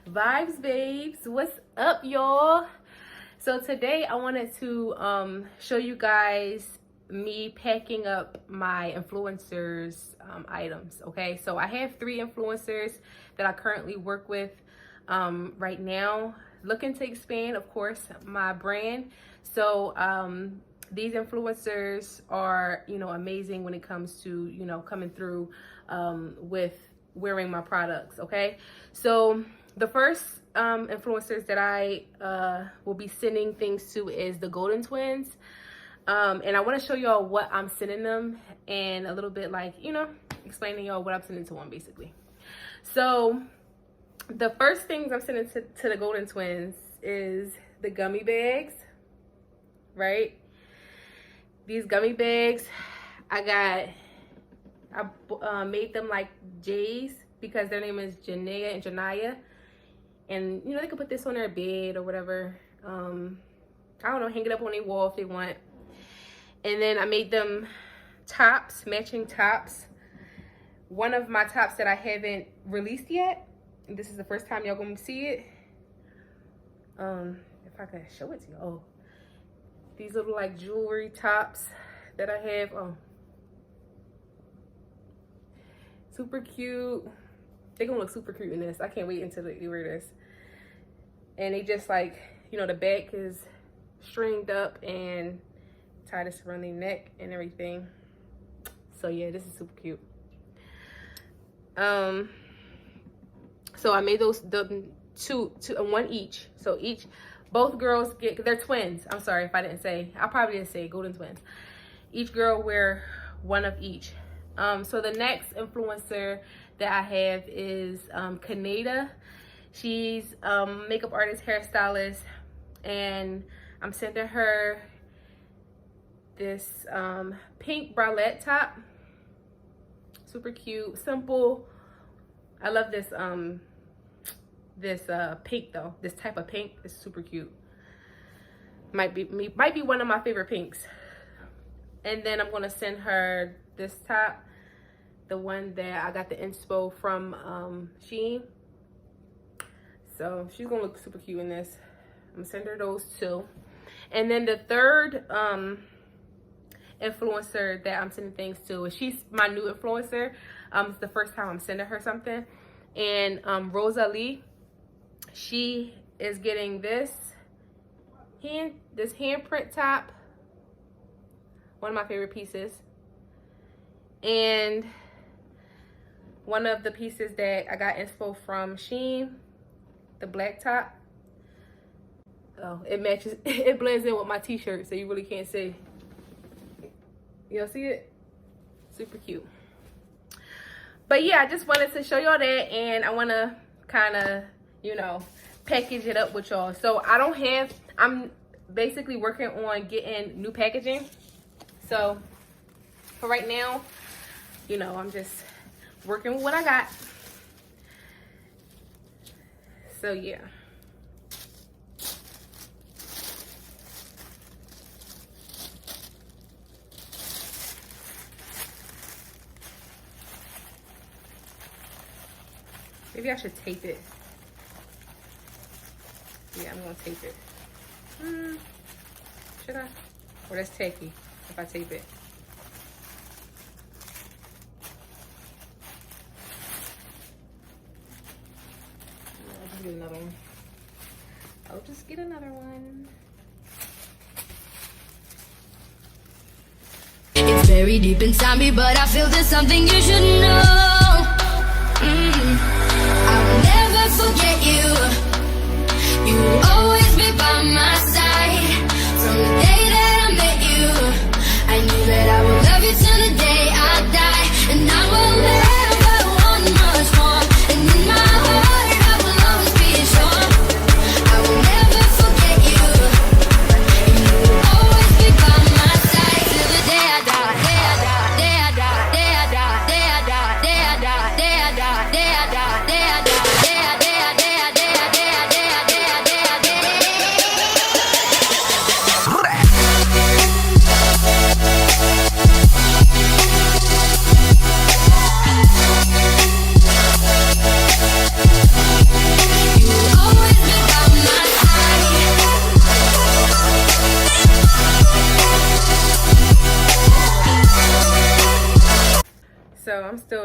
Vibes babes, what's up y'all? So today I wanted to show you guys me packing up my influencers items. Okay, so I have 3 influencers that I currently work with right now, looking to expand, of course, my brand. So these influencers are, amazing when it comes to, coming through with wearing my products. Okay, so the first influencers that I will be sending things to is the Golden Twins. And I want to show y'all what I'm sending them and a little bit explaining y'all what I'm sending to them basically. So the first things I'm sending to the Golden Twins is the gummy bags, right? These gummy bags, I made them like J's because their name is Janaea and Janaya. And, they could put this on their bed or whatever. I don't know, hang it up on their wall if they want. And then I made them tops, matching tops. One of my tops that I haven't released yet. This is the first time y'all gonna see it. If I could show it to you. Oh, these little like jewelry tops that I have. Oh, super cute. They're gonna look super cute in this. I can't wait until they wear this. And they just like, the back is stringed up and tied this around their neck and everything. So yeah, this is super cute. So I made those one each. So both girls they're twins. I'm sorry if I didn't say. I probably didn't say Golden Twins. Each girl wear one of each. So the next influencer that I have is Kaneda. She's makeup artist, hairstylist, and I'm sending her this pink bralette top. Super cute, simple. I love this pink though. This type of pink is super cute. Might be one of my favorite pinks. And then I'm gonna send her this top, the one that I got the inspo from Shein. So she's gonna look super cute in this. I'm gonna send her those 2. And then the third influencer that I'm sending things to, she's my new influencer. It's the first time I'm sending her something. And Rosalie, she is getting this handprint top, one of my favorite pieces. And one of the pieces that I got inspo from Shein, the black top. Oh, it matches, it blends in with my t-shirt, so you really can't see. Y'all see it? Super cute. But yeah, I just wanted to show y'all that, and I want to kind of, package it up with y'all. So I'm basically working on getting new packaging. So for right now, I'm just working with what I got. So yeah. Maybe I should tape it. Yeah, I'm gonna tape it. Should I? Or that's tacky if I tape it. I'll just get another one. I'll just get another one. It's very deep inside me, but I feel there's something you should know. I will never forget you. You will always be by my side. From the day that I met you, I knew that I would love you till the day I die. And I will never want much more. And in my heart, I will always be sure. I will never forget you. And you will always be by my side till the day I die. Day I die, day I die, day I die, day I die, day I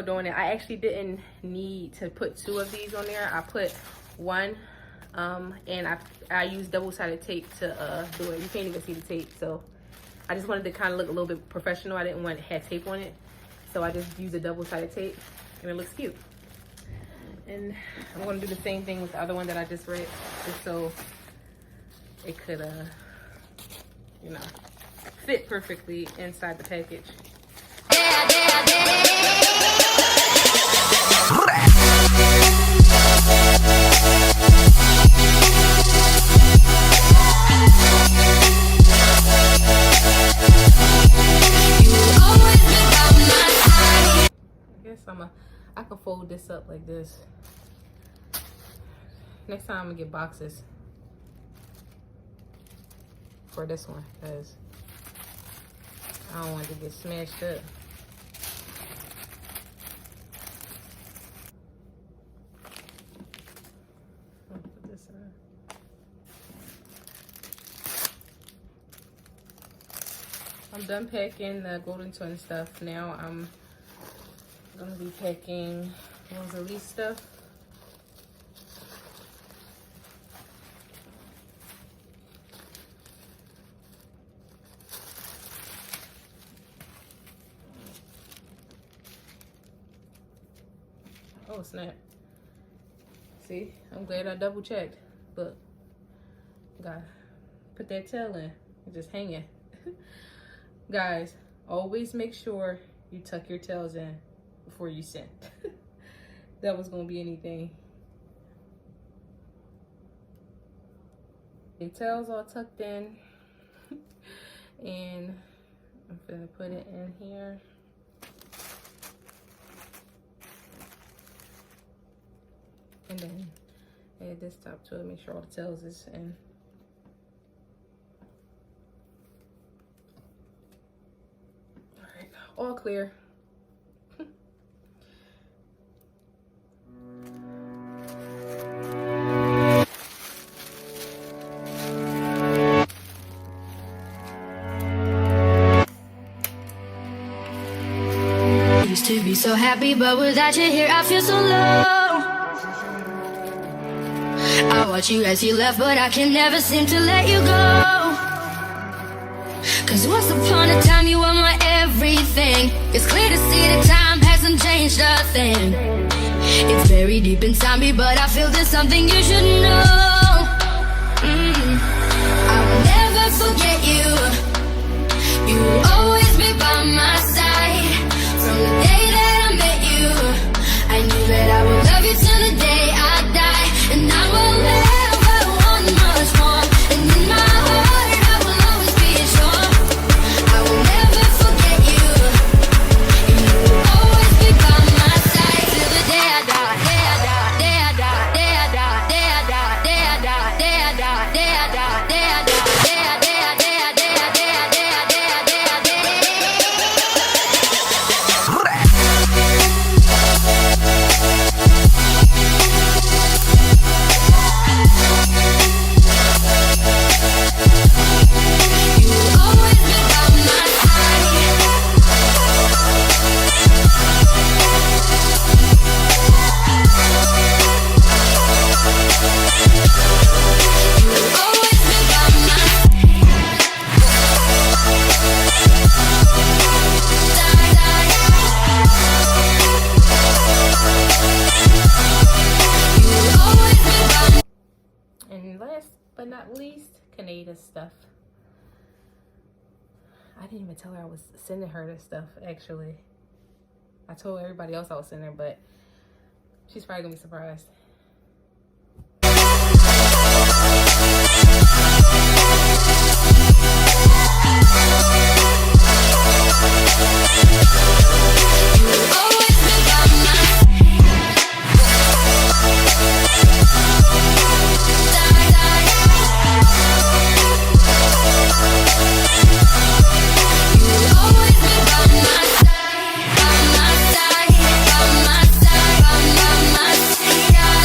still doing it. I actually didn't need to put 2 of these on there. I put 1, and I used double-sided tape to do it. You can't even see the tape, so I just wanted to kind of look a little bit professional. I didn't want it to have tape on it, so I just used a double-sided tape, and it looks cute. And I'm gonna do the same thing with the other one that I just read, just so it could, you know, fit perfectly inside the package. I can fold this up like this. Next time I'm gonna get boxes for this one because I don't want it to get smashed up. I'll put this in. I'm done packing the golden twin stuff. Now I'm gonna be packing Rosalie's stuff. Oh snap. See, I'm glad I double checked. Look, gotta put that tail in. It's just hanging. Guys, always make sure you tuck your tails in before you send. That was gonna be anything. The tails all tucked in. And I'm gonna put it in here. And then add this top to it, make sure all the tails is in. All right, all clear. Used to be so happy, but without you here, I feel so low. I watch you as you left, but I can never seem to let you go. Cause once upon a time you were my everything. It's clear to see that time hasn't changed a thing. It's very deep inside me, but I feel there's something you should know. I will never forget you. You will always be by my side. From the day that I met you, I knew that I would love you till the day I die. And I will never want much more. And in my heart I will always be sure. I will never forget you. And you will always be by my side till the day I die. Day I die, day I die, day I die, day I die, day I die, day I die, day I die, day I die, day I day I day I day I day I day I day I day I day I day. And last but not least, Kanada's stuff. I didn't even tell her I was sending her this stuff, actually. I told everybody else I was sending her, but she's probably gonna be surprised. By my side, by my side, by my side.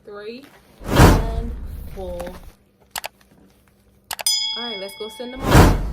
3 and 4. All right, let's go send them off.